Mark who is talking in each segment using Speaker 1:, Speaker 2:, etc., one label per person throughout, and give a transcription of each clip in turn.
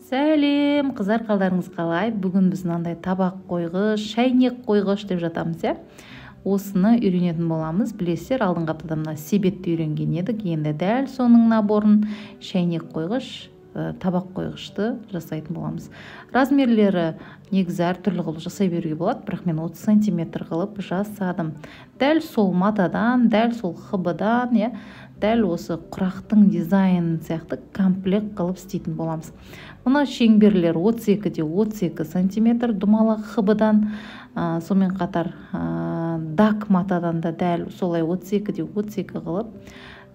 Speaker 1: Сәлем, қыздар, қалдарыңыз қалай? Бүгін біз мынандай табақ қойғыш, шәйнек қойғыш деп жатамыз, иә. Осыны үйренетін боламыз. Білесіздер, алдыңғы аптада мына себетті үйренген едік. Енді дәл соның наборын шәйнек қойғыш, табақ қойғышты жасайтын боламыз. Размерлері негізі әртүрлі қылып жасай беруге болады, бірақ мен 30 сантиметр қылып жасадым. Дәл сол матадан, дәл сол хыбыдан, иә, дәл осы құрақтың дизайны сияқты комплект қылып істейтін боламыз. Мына шеңберлер 32-де 32 сантиметр думалақ хыбыдан, сонымен қатар дак матадан да дәл солай 32-де 32 қылып,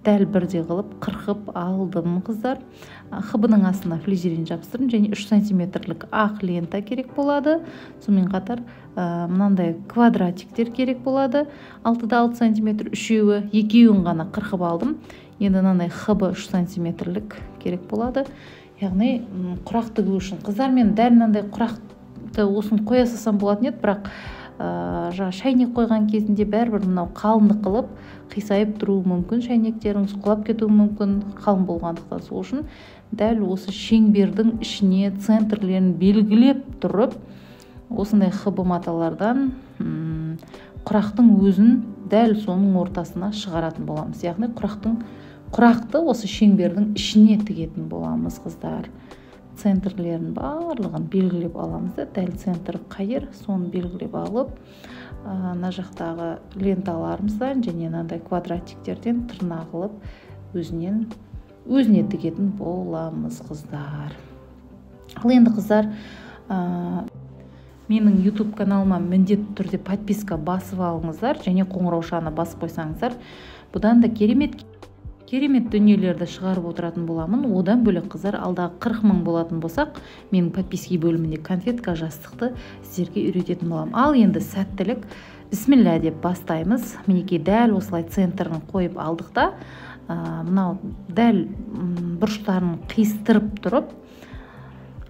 Speaker 1: дәл бірде қылып қырқып алдым, қыздар. Хыбының астына флизерин жабыстырдым, және 3 сантиметрлік ақ лента керек болады. Сонымен қатар мынандай квадратиктер керек болады. 6-да 6 сантиметр үшеуі, екеуін ғана қырқып алдым. Енді мынандай хыбы 3 сантиметрлік керек болады. Яғни құрақ тігу үшін. Қыздар, мен дәл мынандай құрақты осын қоя салсам болатын еді, бірақ шәйнек қойған кезінде бәрібір мынау қалыңдық қылып қисайып тұруы мүмкін, шәйнектеріңіз құлап кетуі мүмкін, қалың болғандықтан. Сол үшін дәл осы шеңбердің ішіне центрлерін белгілеп тұрып, осындай хыбы маталардан құрақтың өзін дәл соның ортасына шығаратын боламыз. Яғни құрақты осы шеңбердің ішіне тігетін боламыз, қыздар. Центрлерін барлығын белгілеп аламыз да, дәл центр қайыр, соны белгілеп алып, мына жақтағы ленталарымыздан және мынандай квадратиктерден тырна қылып өзіне тігетін боламыз, қыздар. Ал енді, қыздар, менің YouTube каналыма міндетті түрде подписка басып алыңыздар, және қоңыраушаны басып қойсаңыздар, бұдан да керемет дүниелерді шығарып отыратын боламын. Одан бөлек, қыздар, алдағы 40 000 болатын болсақ, менің подписки бөлімінде конфетка, жастықты сіздерге үйрететін боламын. Ал енді сәттілік, бісміллә деп бастаймыз. Мінекей дәл осылай центрін қойып алдық та, мынау дәл бұрыштарын қиыстырып тұрып,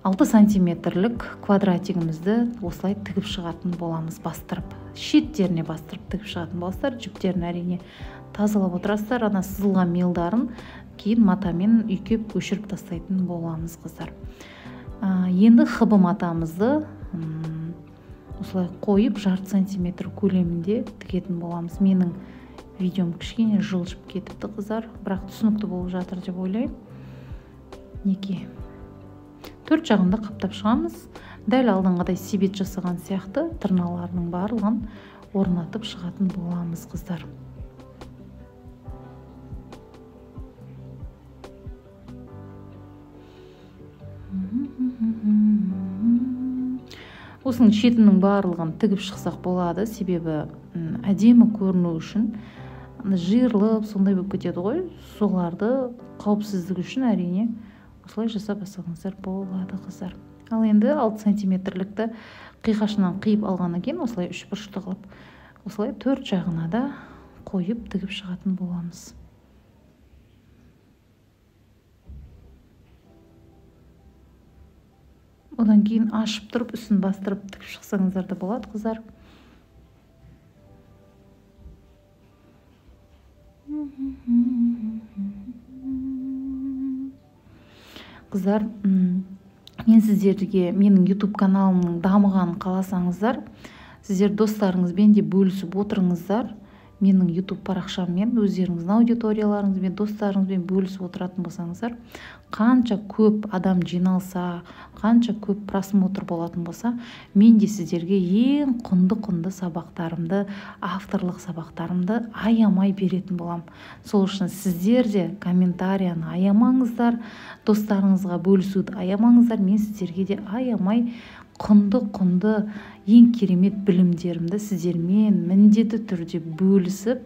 Speaker 1: 6 сантиметрлік квадратигімізді осылай тігіп шығатын боламыз, бастырып. Шеттеріне бастырып тігіп шығатын боласыздар. Жүптерін әрине тазалап отырасыздар, ана сызылған мелдарын кейін матамен үйкеп өшіріп тастайтын боламыз, қыздар. Енді хыбы матамызды осылай қойып, 1,5 сантиметр көлемінде тігетін боламыз. Менің видеом кішкене жылжып кетіпті, қыздар, бірақ түсінікті болып жатыр деп ойлаймын. Неке 4 жағында қаптап шығамыз. Дәл алдыңғыдай себет жасаған сияқты тырналарының барлығын орнатып шығатын боламыз, қыздар. Осының шетінің барлығын тігіп шықсақ болады, себебі әдемі көріну үшін, жиырылып сондай болып кетеді ғой, соларды қауіпсіздік үшін әрине осылай жасап бастағаныздар болады, қыздар. Ал енді 6 сантиметрлікті қиғашынан қиып алғаннан кейін осылай 3 бұрышты қылып, осылай 4 жағына да қойып тігіп шығатын боламыз. Одан кейін ашып тұрып, үстін бастырып тігіп шықсаңыздар да болады, қыздар. Қыздар, мен сіздерге менің YouTube каналымның дамығанын қаласаңыздар, сіздер достарыңызбен де бөлісіп отырыңыздар. Менің YouTube парақшаммен өздеріңіздің аудиторияларыңызбен, достарыңызбен бөлісіп отыратын болсаңыздар, қанша көп адам жиналса, қанша көп просмотр болатын болса, мен де сіздерге ең құнды сабақтарымды, авторлық сабақтарымды аямай беретін болам. Сол үшін сіздер де комментарияны аямаңыздар, достарыңызға бөлісуді аямаңыздар. Мен сіздерге де аямай құнды ең керемет білімдерімді сіздермен міндетті түрде бөлісіп,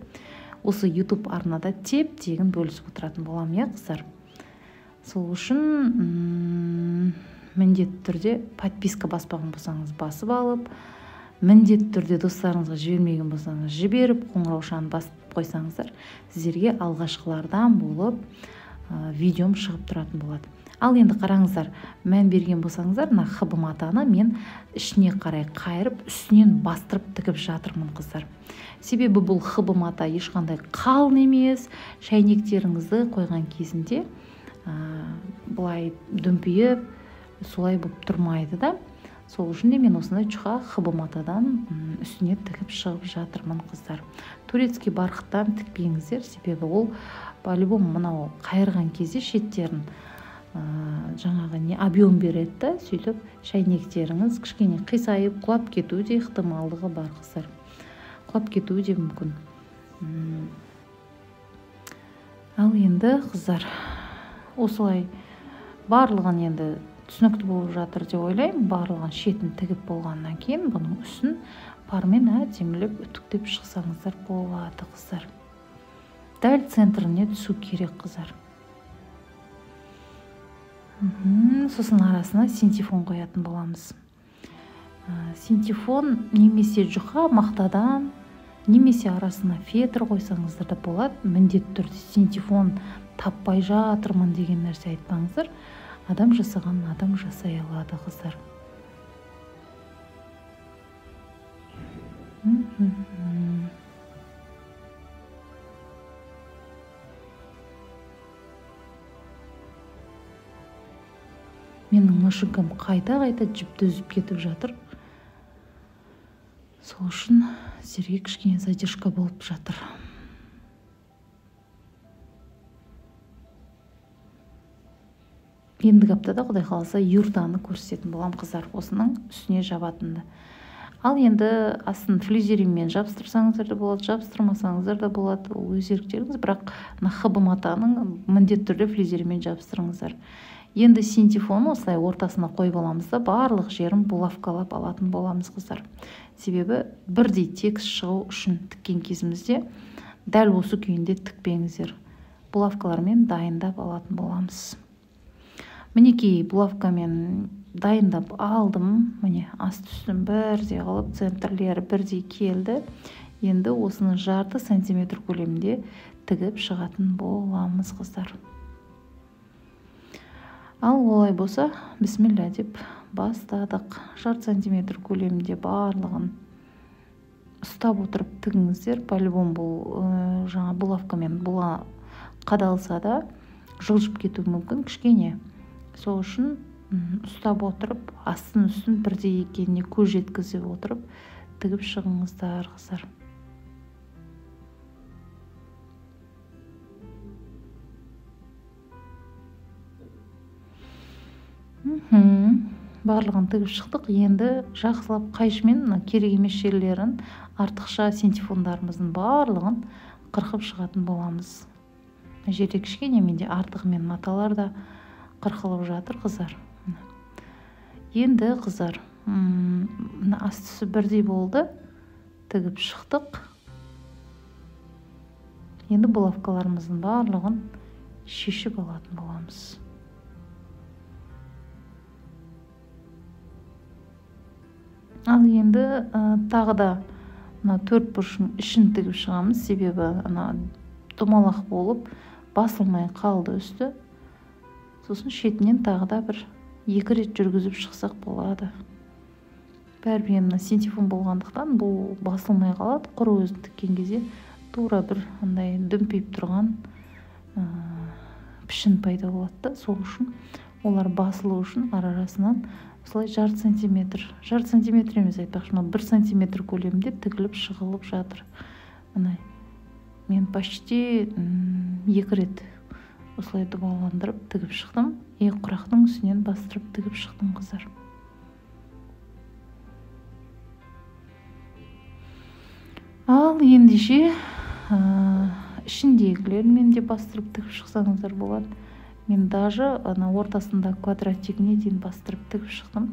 Speaker 1: осы YouTube арнада теп-тегін бөлісіп отыратын болам, иә, қыздар. Сол үшін міндетті түрде подписка баспаған болсаңыз басып алып, міндетті түрде достарыңызға жібермеген болсаңыз жіберіп, қоңыраушаны басып қойсаңыздар, сіздерге алғашқылардан болып видеом шығып тұратын болады. Ал енді қараңыздар, мән берген болсаңыздар, мына хыбы матаны мен ішіне қарай қайырып, үстінен бастырып тігіп жатырмын, қыздар. Себебі бұл хыбы мата ешқандай қалың емес, шәйнектеріңізді қойған кезінде былай дүмпиіп, солай болып тұрмайды да. Сол үшін де мен осындай жұқа хыбы матадан үстіне тігіп шығып жатырмын қыздар. Турецкий барқыттан тікпеңіздер, себебі ол по-любому мынау қайырған кезде шеттерін жаңағы не объем береді да, сөйтіп шәйнектеріңіз кішкене қисайып құлап кету де ықтималдығы бар қыздар. Құлап кету де мүмкін. Ал енді қыздар, осылай барлығын енді түсінікті болып жатыр деп ойлаймын. Барлығын шетін тігіп болғаннан кейін бұның үстін пармен әдемілеп үтіктеп шықсаңыздар болады қыздар. Дәл центріне түсу керек қыздар. Сосын арасына синтефон қоятын боламыз. Синтефон немесе жұқа мақтадан, немесе арасына фетр қойсаңыздар да болады. Міндетті түрде синтефон таппай жатырмын деген нәрсе айтпаңыздар. Адам жасаған адам жасай алады қыздар. Менің машинкам қайта-қайта жіпті үзіп кетіп жатыр. Сол үшін сіздерге кішкене задержка болып жатыр. Ендігі аптада Құдай қаласа юртаны көрсететін болам қыздар, осының үстіне жабатынды. Ал енді астын флизеринмен жабыстырсаңыздар да болады, жабыстырмасаңыздар да болады, ол өз еріктеріңіз, бірақ хыбы матаның міндетті түрде флизеринмен жабыстырыңыздар. Енді синтефон осылай ортасына қойып аламыз да, барлық жерін булавкалап алатын боламыз қыздар. Себебі бірдей текст шығу үшін тіккен кезімізде дәл осы күйінде тікпеңіздер. Булавкалармен дайындап алатын боламыз. Мінекей булавкамен дайындап алдым. Міне аст үстін бірдей қылып, центрлері бірдей келді. Енді осыны 0,5 сантиметр көлемінде тігіп шығатын боламыз қыздар. Ал олай болса, бисмилля деп бастадық. 0,5 сантиметр көлемінде барлығын ұстап отырып тігіңіздер. По-любому бұл жаңа булавкамен була қадалса да жылжып кетуі мүмкін кішкене. Сол үшін ұстап отырып, астын үстін бірдей екеніне көз жеткізіп отырып тігіп шығыңыздар қыздар. Барлығын тігіп шықтық. Енді жақсылап қайшымен керек емес жерлерін, артықша синтефондарымыздың барлығын қырқып шығатын боламыз. Жерде кішкене менде артығымен маталар да қырқылып жатыр қыздар. Енді қыздар, астысы бірдей болды, тігіп шықтық. Енді булавкаларымыздың барлығын шешіп алатын боламыз. Ал енді тағы да 4 бұрышын ішін тігіп шығамыз, себебі домалақ болып басылмай қалды үсті. Сосын шетінен тағы да 1-2 рет жүргізіп шықсақ болады. Бәрібір синтефон болғандықтан бұл басылмай қалады. Құр өзін тіккен кезде тура бір андай дүмпиіп тұрған пішін пайда болады да. Сол үшін олар басылу үшін арасынан осылай 0,5 сантиметр, 0,5 сантиметр емес айтпақшы, 1 сантиметр көлемінде тігіліп шығылып жатыр. Мен почти 2 рет осылай дұбаландырып тігіп шықтым. Құрақтың үстінен бастырып тігіп шықтым қыздар. Ал ендеше ішіндегілермен де бастырып тігіп шықсаңыздар болады. Мен даже ортасында квадратигіне дейін бастырып тігіп шықтым.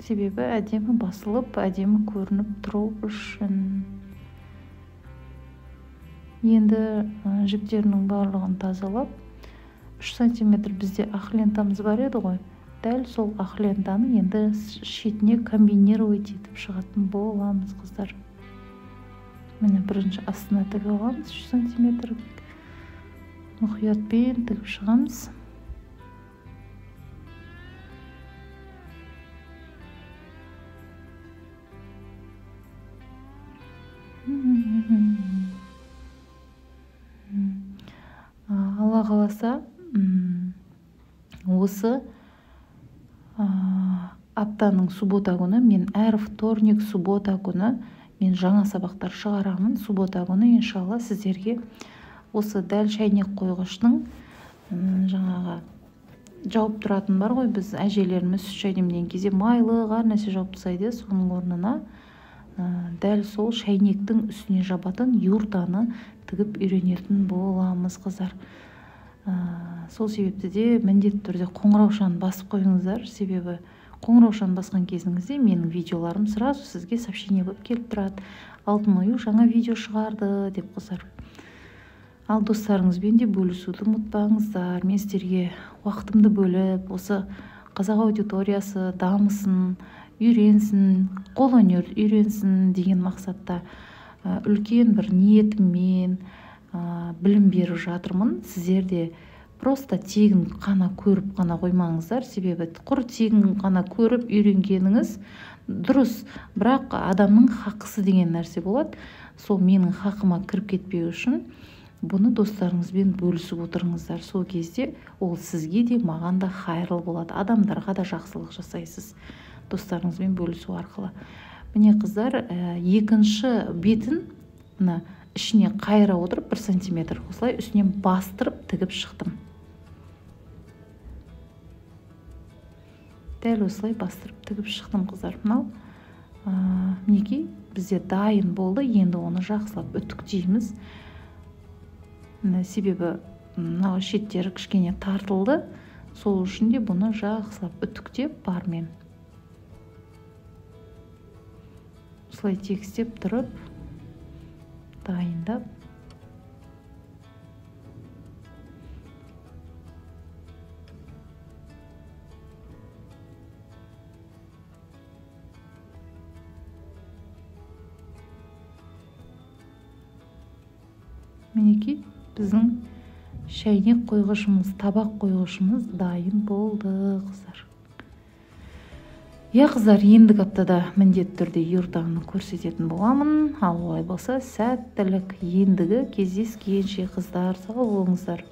Speaker 1: Себебі әдемі басылып, әдемі көрініп тұру үшін. Енді жіптерінің барлығын тазалап, 3 сантиметр бізде ақ лентамыз бар еді ғой. Дәл сол ақ лентаны енді шетіне комбинировать етіп шығатын боламыз қыздар. Міне бірінші астына тігіп аламыз, 3 сантиметр мұқиятпен тігіп шығамыз. Алла қаласа, осы Аптаның суббота күні мен әр вторник, суббота күні мен жаңа сабақтар шығарамын. Суббота күні иншалла сіздерге осы дәл шайнек қойғыштың жаңағы жауып тұратын бар ғой, біз әжелеріміз сүт шай демеген кезде майлы әр нәрсе жауып тастайды, соның орнына дәл сол шайнектің үстіне жабатын юртаны тігіп үйренетін боламыз, қыздар. Сол себепті де міндетті түрде қоңыраушаны басып қойыңыздар, себебі қоңыраушаны басқан кезіңізде менің видеоларым сразу сізге сообщение болып келіп тұрады. Алтын ою жаңа видео шығарды деп, қыздар. Ал достарыңызбен де бөлісуді ұмытпаңыздар. Мен сіздерге уақытымды бөліп, осы қазақ аудиториясы дамысын, үйренсін, қолөнер үйренсін деген мақсатта үлкен бір ниетіммен білім беріп жатырмын. Сіздер де просто тегін қана көріп қана қоймаңыздар, себебі құр тегін қана көріп үйренгеніңіз дұрыс, бірақ адамның хақысы деген нәрсе болады. Сол менің хақыма кіріп кетпеу үшін бұны достарыңызбен бөлісіп отырыңыздар. Сол кезде ол сізге де маған да хайырлы болады, адамдарға да жақсылық жасайсыз достарыңызбен бөлісу арқылы. Міне, қыздар, екінші бетін ішіне қайыра отырып 1 сантиметр осылай үстінен бастырып тігіп шықтым. Дәл осылай бастырып тігіп шықтым, қыздар. Мынау мінекей бізде дайын болды. Енді оны жақсылап үтіктейміз. Себебі мынау шеттері кішкене тартылды. Сол үшін де бұны жақсылап үтіктеп бармен осылай тегістеп тұрып дайындап мінекей біздің шайнек қойғышымыз, табақ қойғышымыз дайын болды, қыздар. Қыздар, ендігі аптада міндетті түрде юртаны көрсететін боламын. Ал олай болса, сәттілік. Ендігі кездескенше, қыздар, сау болыңыздар.